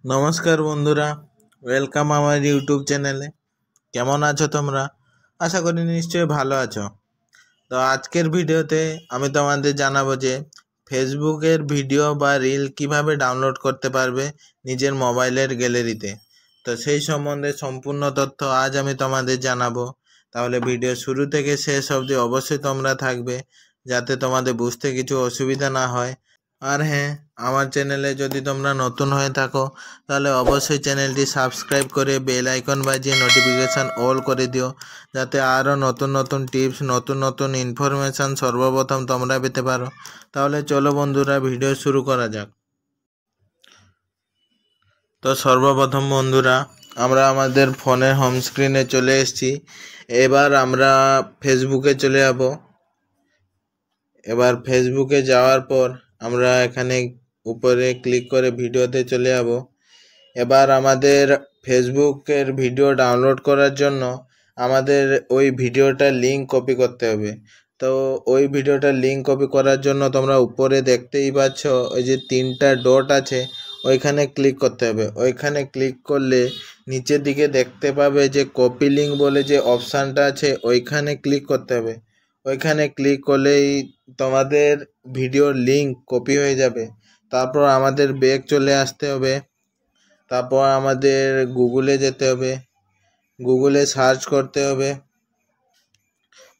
नमस्कार बंधुरा वेलकाम आमार यूट्यूब चैनेले केमन आछो तोमरा आशा करी निश्चय भालो आछो। तो आजकेर भिडियोते आमी तोमादेर जानाबो जे फेसबुकेर भिडियो बा रील किभाबे डाउनलोड करते पारबे निजेर मोबाइलेर ग्यालारिते। तो सेई सम्बन्धे सम्पूर्ण तथ्य आज आमी तोमादेर जानाबो। ताहले भिडियो शुरू थेके शेष अब्दि अवश्यई तोमरा थाकबे जाते तोमादेर बुझते किछु असुविधा ना हय। और हाँ आमार चैनेले यदि तोमरा नतून हये थाको ताहले अवश्य चैनलटी सबस्क्राइब करे बेल आइकन बाजिए नोटिफिकेशन ऑल करे दिओ जाते आरो नतून नतून टिप्स नतून नतून इनफरमेशन सर्वप्रथम तोमरा पेते पारो। ताहले चलो बंधुरा भिडियो शुरू करा जाक। तो सर्वप्रथम बंधुरा आमरा आमादेर फोनेर होम स्क्रिने चले एसेछि। एबार आमरा फेसबुके चले जाबो। एबार फेसबुके जाओयार पर आमरा एखाने ऊपरे क्लिक करे भिडियोते चले जाबो। एबार आमादेर फेसबुकेर भिडियो डाउनलोड करार जन्य आमादेर ओई भिडियोटार लिंक कपि करते होबे। तो ओई भिडियोटार लिंक कपि करार जन्य तोमरा ऊपरे देखतेई पाচ্ছো ओई जे तीनटा डट आछे ओइखाने क्लिक करते होबे। ओइखाने क्लिक करले नीचेर दिके देखते पाबे जे कपि लिंक बोले जे अपशनटा आछे ओइखाने क्लिक करते होबे। ओइखाने क्लिक करलेई तोमादेर भिडियोर लिंक कपि हये जाबे। तारपर आमादेर बैक चले आसते होबे। तारपर आमादेर गुगले जेते होबे। गुगले सार्च करते होबे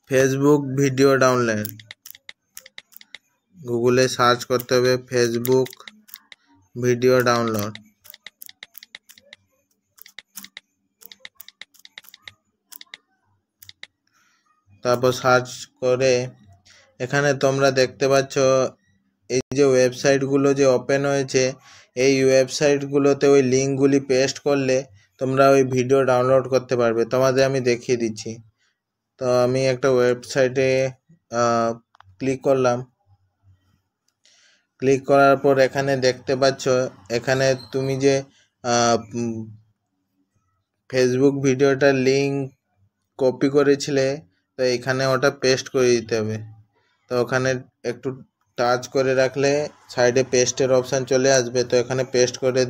फेसबुक भिडियो डाउनलोड। गुगले सार्च करते होबे फेसबुक भिडियो डाउनलोड। तारपर सार्च करे एखाने तोमरा देखते पाচ্ছো এই যে ওয়েবসাইটগুলো যে ওপেন হয়েছে এই ওয়েবসাইটগুলোতে ওই লিঙ্কগুলি পেস্ট করলে তোমরা ওই ভিডিও ডাউনলোড করতে পারবে। তোমাদের আমি দেখিয়ে দিচ্ছি। তো আমি একটা ওয়েবসাইটে ক্লিক করলাম। ক্লিক করার পর এখানে দেখতে পাচ্ছো এখানে তুমি যে ফেসবুক ভিডিওটার লিঙ্ক কপি করেছিলে তো এখানে ওটা পেস্ট করে দিতে হবে। তো ওখানে একটু টাচ করে রাখলে সাইডে পেস্টের অপশান চলে আসবে। তো এখানে পেস্ট করে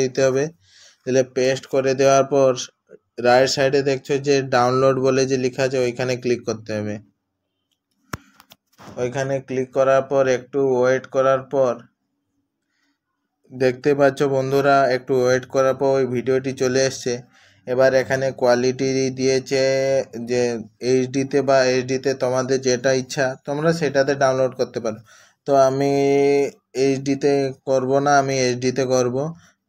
দিতে হবে। তাহলে পেস্ট করে দেওয়ার পর রাইট সাইডে দেখছো যে ডাউনলোড বলে যে লেখা আছে ওইখানে ক্লিক করতে হবে। ওইখানে ক্লিক করার পর একটু ওয়েট করার পর দেখতে পাচ্ছ বন্ধুরা একটু ওয়েট করার পর ওই ভিডিওটি চলে এসছে। এবার এখানে কোয়ালিটি দিয়েছে যে এইচডিতে বা এইচডিতে তোমাদের যেটা ইচ্ছা তোমরা সেটাতে ডাউনলোড করতে পারো। তো আমি এইচডিতে করব না, আমি এইচডিতে করব।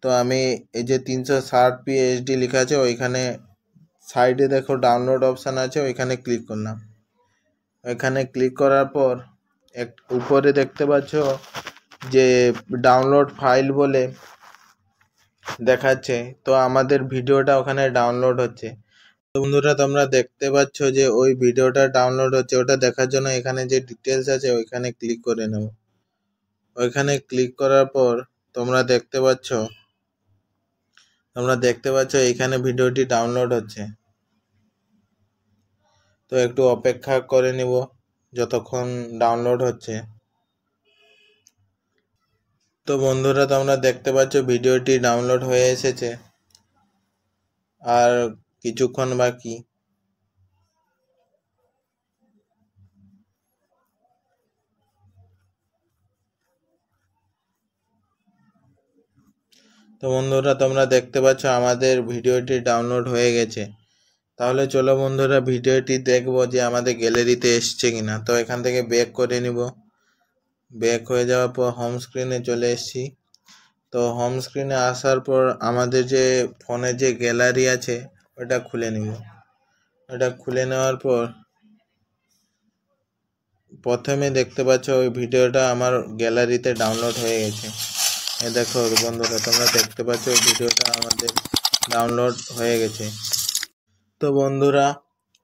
তো আমি এই যে 360p এইচডি লেখা আছে ওইখানে সাইডে দেখো ডাউনলোড অপশান আছে ওইখানে ক্লিক করলাম। ওইখানে ক্লিক করার পর উপরে দেখতে পাচ্ছ যে ডাউনলোড ফাইল বলে দেখাচ্ছে। তো আমাদের ভিডিওটা ওখানে ডাউনলোড হচ্ছে। তো বন্ধুরা তোমরা দেখতে পাচ্ছ যে ওই ভিডিওটা ডাউনলোড হচ্ছে। ওটা দেখার জন্য এখানে যে ডিটেলস আছে ওইখানে ক্লিক করে নেব। ওইখানে ক্লিক করার পর তোমরা দেখতে পাচ্ছ এখানে ভিডিওটি ডাউনলোড হচ্ছে। তো একটু অপেক্ষা করে নিব যতক্ষণ ডাউনলোড হচ্ছে। তো বন্ধুরা তোমরা দেখতে পাচ্ছ ভিডিওটি ডাউনলোড হয়ে এসেছে আর কিছুক্ষণ বাকি। তো বন্ধুরা তোমরা দেখতে পাচ্ছ আমাদের ভিডিওটি ডাউনলোড হয়ে গেছে। তাহলে চলো বন্ধুরা ভিডিওটি দেখবো যে আমাদের গ্যালারিতে এসছে কিনা। তো এখান থেকে ব্যাক করে নিব। ব্যাক হয়ে যাওয়ার পর হোম স্ক্রিনে চলে এসেছি। তো হোম স্ক্রিনে আসার পর আমাদের যে ফোনে যে গ্যালারি আছে ওটা খুলে নিব। ওটা খুলে নেওয়ার পর প্রথমে দেখতে পাচ্ছ ওই ভিডিওটা আমার গ্যালারিতে ডাউনলোড হয়ে গেছে। এই দেখো বন্ধুরা তোমরা দেখতে পাচ্ছ ওই ভিডিওটা আমাদের ডাউনলোড হয়ে গেছে। তো বন্ধুরা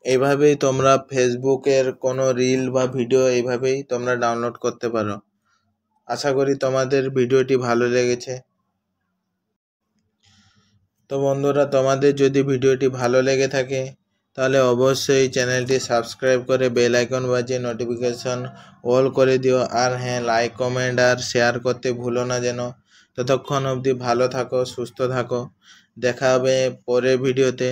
এইভাবেই তোমরা ফেসবুকের কোনো রিল বা ভিডিও এইভাবেই তোমরা ডাউনলোড করতে পারো। আশা করি তোমাদের ভিডিওটি ভালো লেগেছে। তো বন্ধুরা তোমাদের যদি ভিডিওটি ভালো লেগে থাকে তাহলে অবশ্যই চ্যানেলটি সাবস্ক্রাইব করে বেল আইকন বাজিয়ে নোটিফিকেশন অল করে দিও। আর হ্যাঁ লাইক কমেন্ট আর শেয়ার করতে ভুলো না যেন, ততক্ষণ অবধি ভালো থাকো, সুস্থ থাকো। দেখা হবে পরের ভিডিওতে।